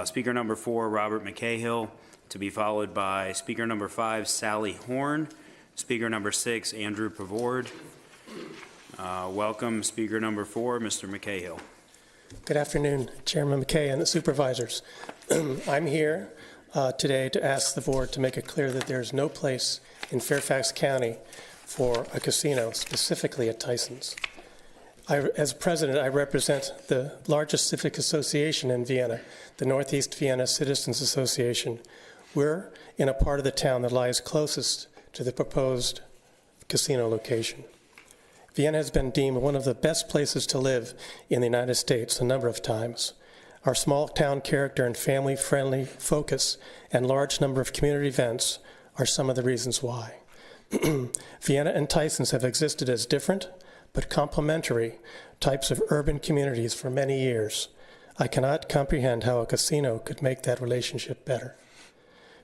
Speaker number 4, Robert McCahill, to be followed by speaker number 5, Sally Horn. Speaker number 6, Andrew Pavord. Welcome, speaker number 4, Mr. McCahill. Good afternoon, Chairman McKay and the supervisors. I'm here today to ask the board to make it clear that there is no place in Fairfax County for a casino, specifically at Tyson's. As president, I represent the largest civic association in Vienna, the Northeast Vienna Citizens Association. We're in a part of the town that lies closest to the proposed casino location. Vienna has been deemed one of the best places to live in the United States a number of times. Our small town character and family-friendly focus and large number of community events are some of the reasons why. Vienna and Tyson's have existed as different but complementary types of urban communities for many years. I cannot comprehend how a casino could make that relationship better.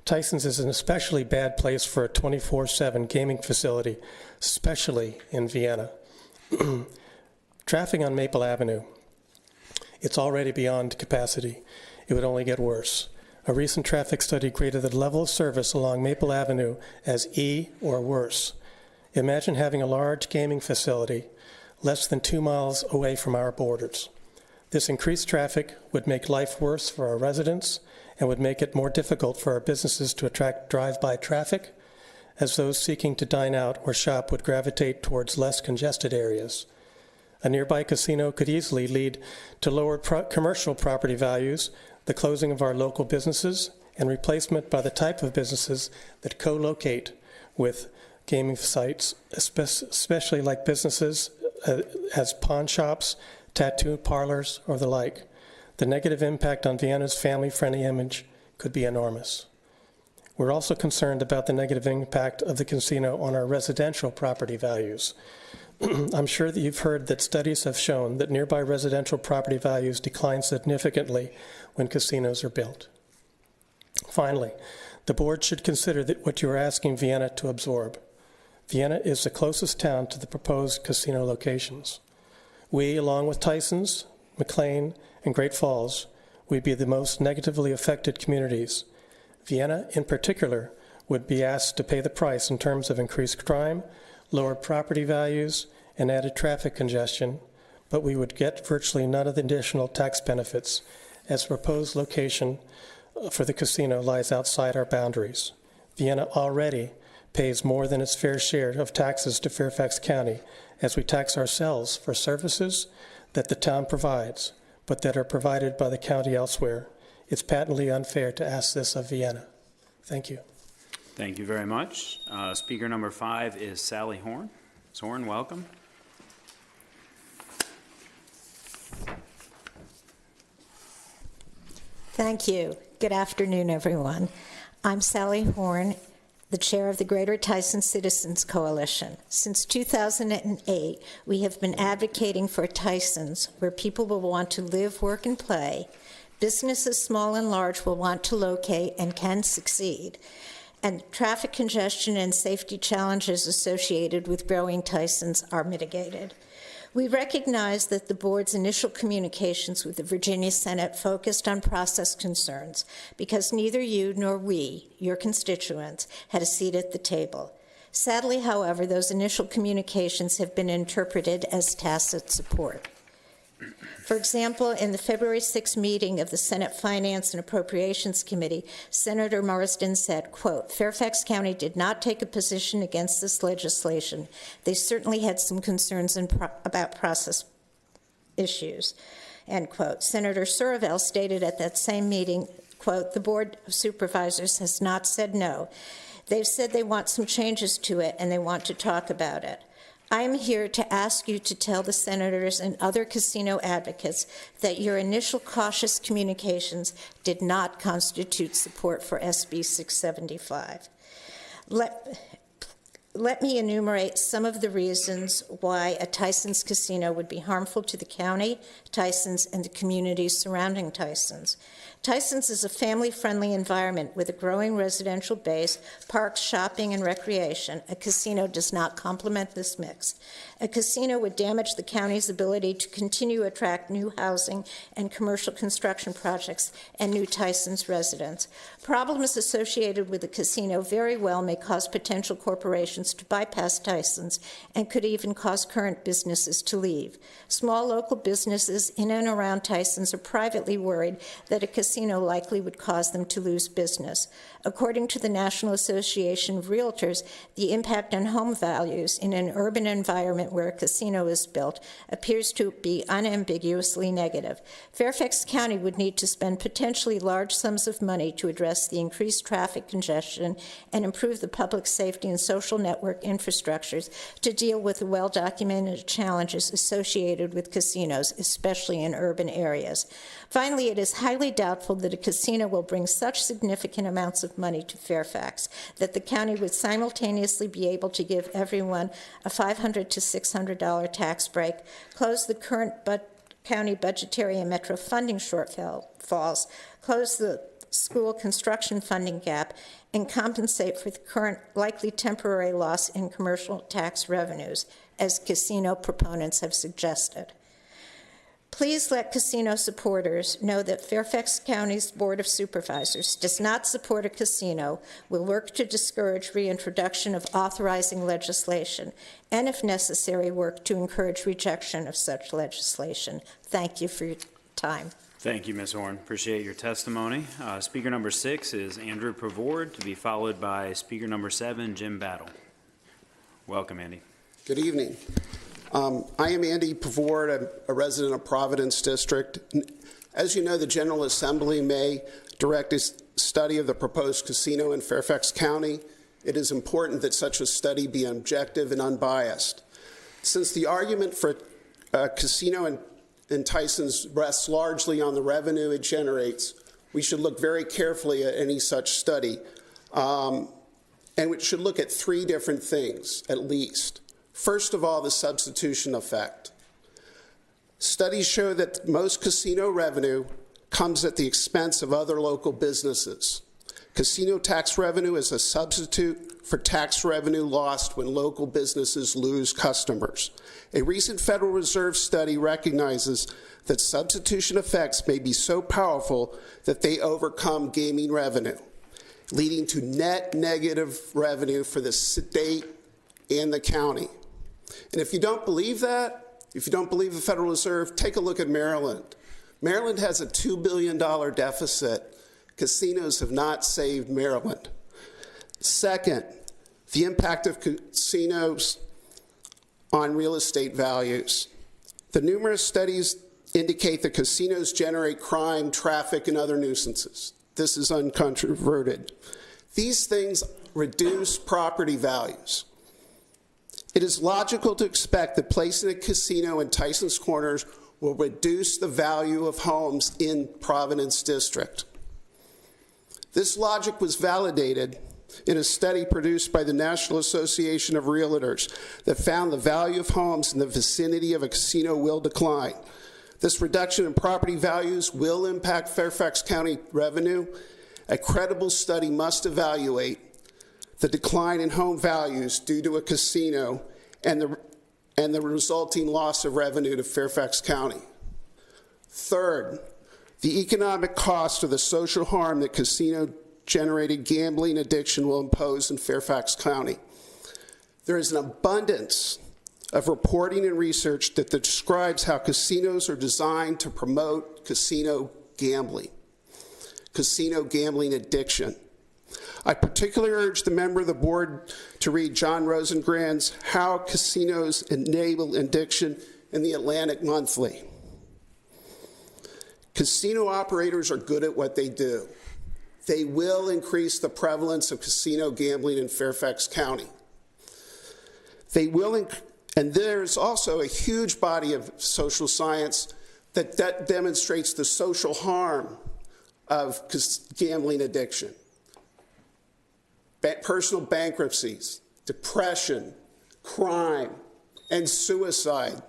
Tyson's is an especially bad place for a 24/7 gaming facility, especially in Vienna. Traffic on Maple Avenue. It's already beyond capacity. It would only get worse. A recent traffic study graded the level of service along Maple Avenue as E or worse. Imagine having a large gaming facility less than 2 miles away from our borders. This increased traffic would make life worse for our residents and would make it more difficult for our businesses to attract drive-by traffic, as those seeking to dine out or shop would gravitate towards less congested areas. A nearby casino could easily lead to lower commercial property values, the closing of our local businesses, and replacement by the type of businesses that co-locate with gaming sites, especially like businesses as pawn shops, tattoo parlors, or the like. The negative impact on Vienna's family-friendly image could be enormous. We're also concerned about the negative impact of the casino on our residential property values. I'm sure that you've heard that studies have shown that nearby residential property values decline significantly when casinos are built. Finally, the board should consider that what you are asking Vienna to absorb. Vienna is the closest town to the proposed casino locations. We, along with Tyson's, McLean, and Great Falls, would be the most negatively affected communities. Vienna, in particular, would be asked to pay the price in terms of increased crime, lower property values, and added traffic congestion, but we would get virtually none of the additional tax benefits, as the proposed location for the casino lies outside our boundaries. Vienna already pays more than its fair share of taxes to Fairfax County, as we tax ourselves for services that the town provides, but that are provided by the county elsewhere. It's patently unfair to ask this of Vienna. Thank you. Thank you very much. Speaker number 5 is Sally Horn. Ms. Horn, welcome. Thank you. Good afternoon, everyone. I'm Sally Horn, the chair of the Greater Tyson Citizens Coalition. Since 2008, we have been advocating for Tyson's, where people will want to live, work, and play. Businesses, small and large, will want to locate and can succeed. And traffic congestion and safety challenges associated with growing Tyson's are mitigated. We recognize that the board's initial communications with the Virginia Senate focused on process concerns because neither you nor we, your constituents, had a seat at the table. Sadly, however, those initial communications have been interpreted as tacit support. For example, in the February 6 meeting of the Senate Finance and Appropriations Committee, Senator Marsden said, quote, "Fairfax County did not take a position against this legislation. They certainly had some concerns about process issues," end quote. Senator Suravel stated at that same meeting, quote, "The Board of Supervisors has not said no. They've said they want some changes to it and they want to talk about it. I am here to ask you to tell the senators and other casino advocates that your initial cautious communications did not constitute support for SB 675. Let me enumerate some of the reasons why a Tyson's casino would be harmful to the county, Tyson's, and the communities surrounding Tyson's. Tyson's is a family-friendly environment with a growing residential base, parks, shopping, and recreation. A casino does not complement this mix. A casino would damage the county's ability to continue to attract new housing and commercial construction projects and new Tyson's residents. Problems associated with the casino very well may cause potential corporations to bypass Tyson's and could even cause current businesses to leave. Small local businesses in and around Tyson's are privately worried that a casino likely would cause them to lose business. According to the National Association of Realtors, the impact on home values in an urban environment where a casino is built appears to be unambiguously negative. Fairfax County would need to spend potentially large sums of money to address the increased traffic congestion and improve the public safety and social network infrastructures to deal with the well-documented challenges associated with casinos, especially in urban areas. Finally, it is highly doubtful that a casino will bring such significant amounts of money to Fairfax that the county would simultaneously be able to give everyone a $500 to $600 tax break, close the current county budgetary and metro funding shortfalls, close the school construction funding gap, and compensate for the current likely temporary loss in commercial tax revenues, as casino proponents have suggested. Please let casino supporters know that Fairfax County's Board of Supervisors does not support a casino, will work to discourage reintroduction of authorizing legislation, and if necessary, work to encourage rejection of such legislation. Thank you for your time. Thank you, Ms. Horn. Appreciate your testimony. Speaker number 6 is Andrew Pavord, to be followed by Speaker number 7, Jim Battle. Welcome, Andy. Good evening. I am Andy Pavord. I'm a resident of Providence District. As you know, the General Assembly may direct a study of the proposed casino in Fairfax County. It is important that such a study be objective and unbiased. Since the argument for a casino in Tyson's rests largely on the revenue it generates, we should look very carefully at any such study. And we should look at 3 different things, at least. First of all, the substitution effect. Studies show that most casino revenue comes at the expense of other local businesses. Casino tax revenue is a substitute for tax revenue lost when local businesses lose customers. A recent Federal Reserve study recognizes that substitution effects may be so powerful that they overcome gaming revenue, leading to net negative revenue for the state and the county. And if you don't believe that, if you don't believe the Federal Reserve, take a look at Maryland. Maryland has a $2 billion deficit. Casinos have not saved Maryland. Second, the impact of casinos on real estate values. The numerous studies indicate that casinos generate crime, traffic, and other nuisances. This is uncontroverted. These things reduce property values. It is logical to expect that placing a casino in Tyson's Corners will reduce the value of homes in Providence District. This logic was validated in a study produced by the National Association of Realtors that found the value of homes in the vicinity of a casino will decline. This reduction in property values will impact Fairfax County revenue. A credible study must evaluate the decline in home values due to a casino and the resulting loss of revenue to Fairfax County. Third, the economic cost or the social harm that casino-generated gambling addiction will impose in Fairfax County. There is an abundance of reporting and research that describes how casinos are designed to promote casino gambling addiction. I particularly urge the member of the board to read John Rosengrant's How Casinos Enable Addiction in the Atlantic Monthly. Casino operators are good at what they do. They will increase the prevalence of casino gambling in Fairfax County. They will, and there's also a huge body of social science that demonstrates the social harm of gambling addiction. Personal bankruptcies, depression, crime, and suicide.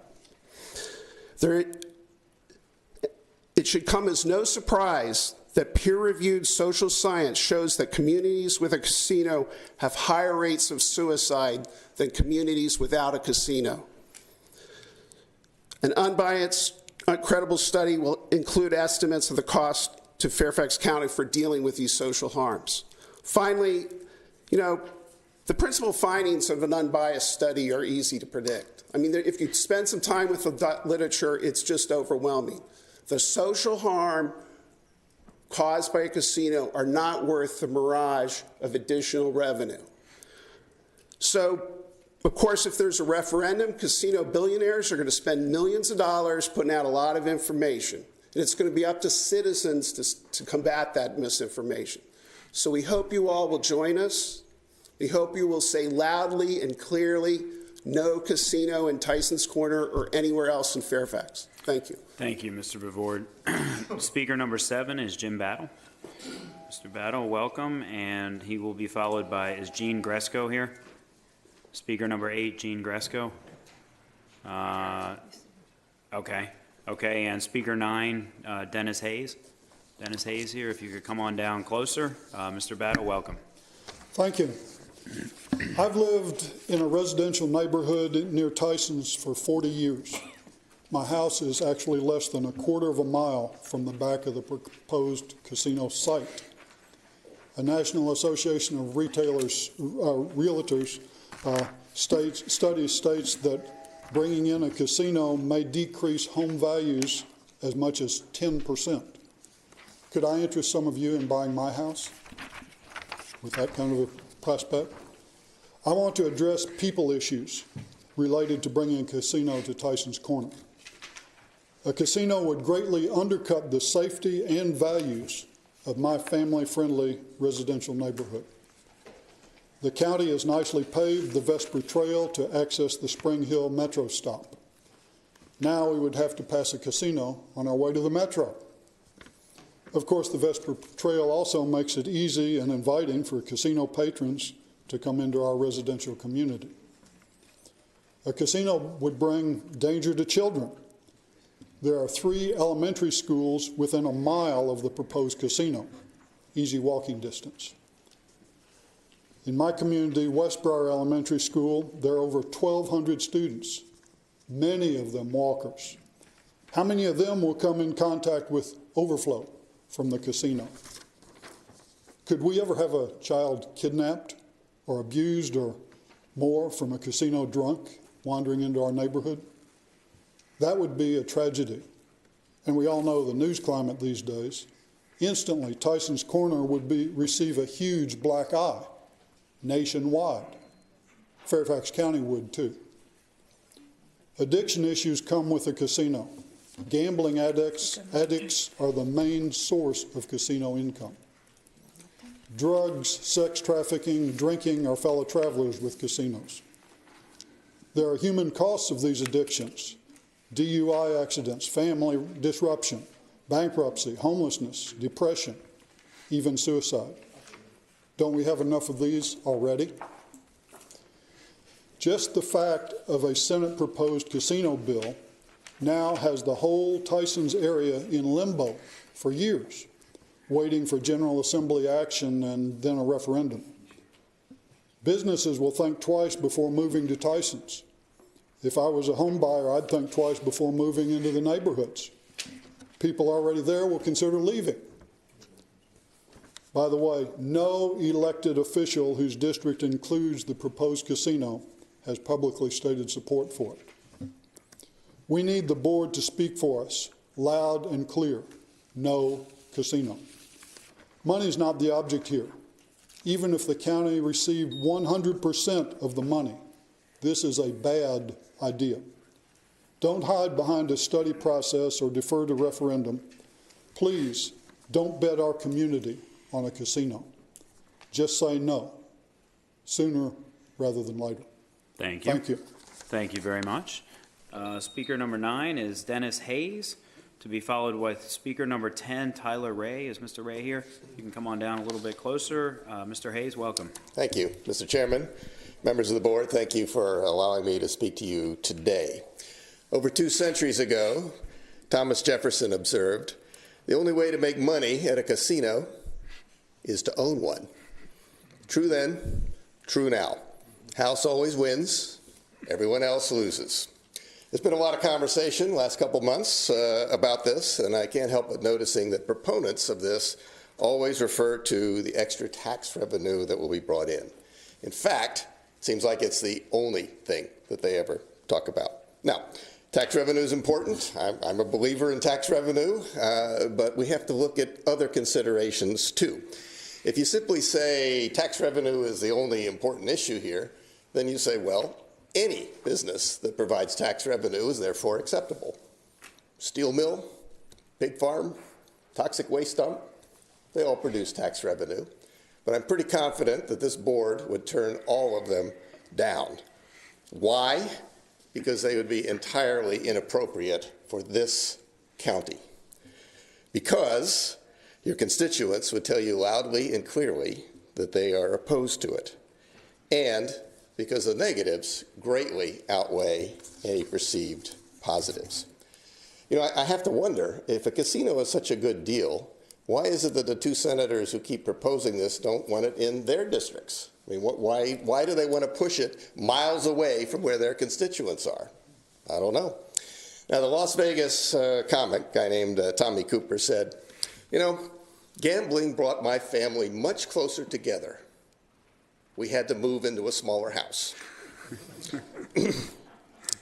It should come as no surprise that peer-reviewed social science shows that communities with a casino have higher rates of suicide than communities without a casino. An unbiased, credible study will include estimates of the cost to Fairfax County for dealing with these social harms. Finally, the principal findings of an unbiased study are easy to predict. I mean, if you spend some time with the literature, it's just overwhelming. The social harm caused by a casino are not worth the mirage of additional revenue. So, of course, if there's a referendum, casino billionaires are going to spend millions of dollars putting out a lot of information. And it's going to be up to citizens to combat that misinformation. So we hope you all will join us. We hope you will say loudly and clearly, no casino in Tyson's Corner or anywhere else in Fairfax. Thank you. Thank you, Mr. Bavord. Speaker number 7 is Jim Battle. Mr. Battle, welcome, and he will be followed by, is Gene Gresco here? Speaker number 8, Gene Gresco. Okay, and Speaker 9, Dennis Hayes. Dennis Hayes here, if you could come on down closer. Mr. Battle, welcome. Thank you. I've lived in a residential neighborhood near Tyson's for 40 years. My house is actually less than a quarter of a mile from the back of the proposed casino site. A National Association of Realtors study states that bringing in a casino may decrease home values as much as 10%. Could I interest some of you in buying my house with that kind of a prospect? I want to address people issues related to bringing a casino to Tyson's Corner. A casino would greatly undercut the safety and values of my family-friendly residential neighborhood. The county has nicely paved the Vesper Trail to access the Spring Hill Metro stop. Now we would have to pass a casino on our way to the Metro. Of course, the Vesper Trail also makes it easy and inviting for casino patrons to come into our residential community. A casino would bring danger to children. There are 3 elementary schools within a mile of the proposed casino, easy walking distance. In my community, Westbriar Elementary School, there are over 1,200 students, many of them walkers. How many of them will come in contact with overflow from the casino? Could we ever have a child kidnapped or abused or more from a casino drunk wandering into our neighborhood? That would be a tragedy. And we all know the news climate these days. Instantly, Tyson's Corner would receive a huge black eye nationwide. Fairfax County would too. Addiction issues come with a casino. Gambling addicts are the main source of casino income. Drugs, sex trafficking, drinking are fellow travelers with casinos. There are human costs of these addictions: DUI accidents, family disruption, bankruptcy, homelessness, depression, even suicide. Don't we have enough of these already? Just the fact of a Senate proposed casino bill now has the whole Tyson's area in limbo for years, waiting for General Assembly action and then a referendum. Businesses will think twice before moving to Tyson's. If I was a home buyer, I'd think twice before moving into the neighborhoods. People already there will consider leaving. By the way, no elected official whose district includes the proposed casino has publicly stated support for it. We need the board to speak for us, loud and clear: no casino. Money's not the object here. Even if the county received 100% of the money, this is a bad idea. Don't hide behind a study process or defer to referendum. Please don't bet our community on a casino. Just say no, sooner rather than later. Thank you. Thank you. Thank you very much. Speaker number 9 is Dennis Hayes, to be followed with Speaker number 10, Tyler Ray. Is Mr. Ray here? You can come on down a little bit closer. Mr. Hayes, welcome. Thank you, Mr. Chairman. Members of the board, thank you for allowing me to speak to you today. Over 2 centuries ago, Thomas Jefferson observed, "The only way to make money at a casino is to own one." True then, true now. House always wins, everyone else loses. There's been a lot of conversation last couple months about this, and I can't help but noticing that proponents of this always refer to the extra tax revenue that will be brought in. In fact, it seems like it's the only thing that they ever talk about. Now, tax revenue is important. I'm a believer in tax revenue, but we have to look at other considerations too. If you simply say tax revenue is the only important issue here, then you say, well, any business that provides tax revenue is therefore acceptable. Steel mill, pig farm, toxic waste dump, they all produce tax revenue. But I'm pretty confident that this board would turn all of them down. Why? Because they would be entirely inappropriate for this county. Because your constituents would tell you loudly and clearly that they are opposed to it. And because the negatives greatly outweigh any perceived positives. You know, I have to wonder, if a casino is such a good deal, why is it that the two senators who keep proposing this don't want it in their districts? I mean, why do they want to push it miles away from where their constituents are? I don't know. Now, the Las Vegas comic, guy named Tommy Cooper, said, you know, gambling brought my family much closer together. We had to move into a smaller house.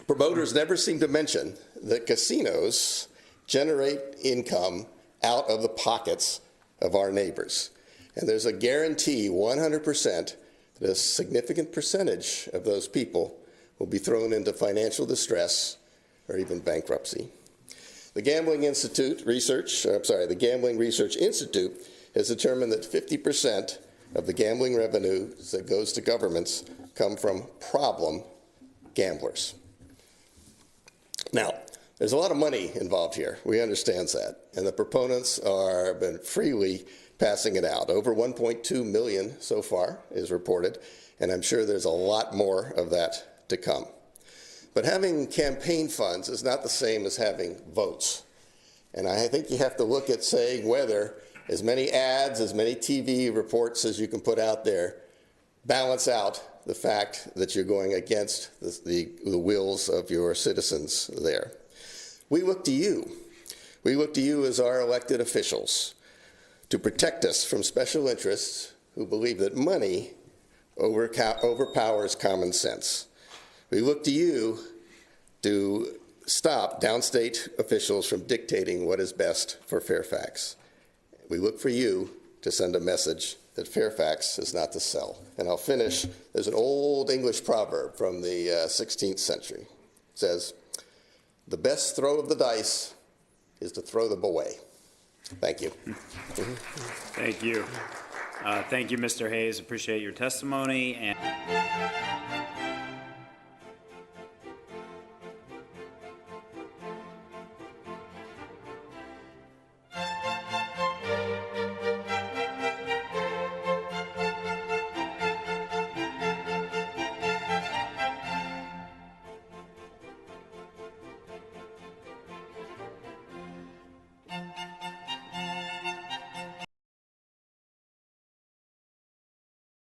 Promoters never seem to mention that casinos generate income out of the pockets of our neighbors. And there's a guarantee 100% that a significant percentage of those people will be thrown into financial distress or even bankruptcy. The Gambling Research Institute has determined that 50% of the gambling revenue that goes to governments come from problem gamblers. Now, there's a lot of money involved here. We understand that. And the proponents have been freely passing it out. Over 1.2 million so far is reported, and I'm sure there's a lot more of that to come. But having campaign funds is not the same as having votes. And I think you have to look at saying whether as many ads, as many TV reports as you can put out there balance out the fact that you're going against the wills of your citizens there. We look to you. We look to you as our elected officials to protect us from special interests who believe that money overpowers common sense. We look to you to stop downstate officials from dictating what is best for Fairfax. We look for you to send a message that Fairfax is not to sell. And I'll finish. There's an old English proverb from the 16th century. It says, the best throw of the dice is to throw them away. Thank you. Thank you. Thank you, Mr. Hayes. Appreciate your testimony. And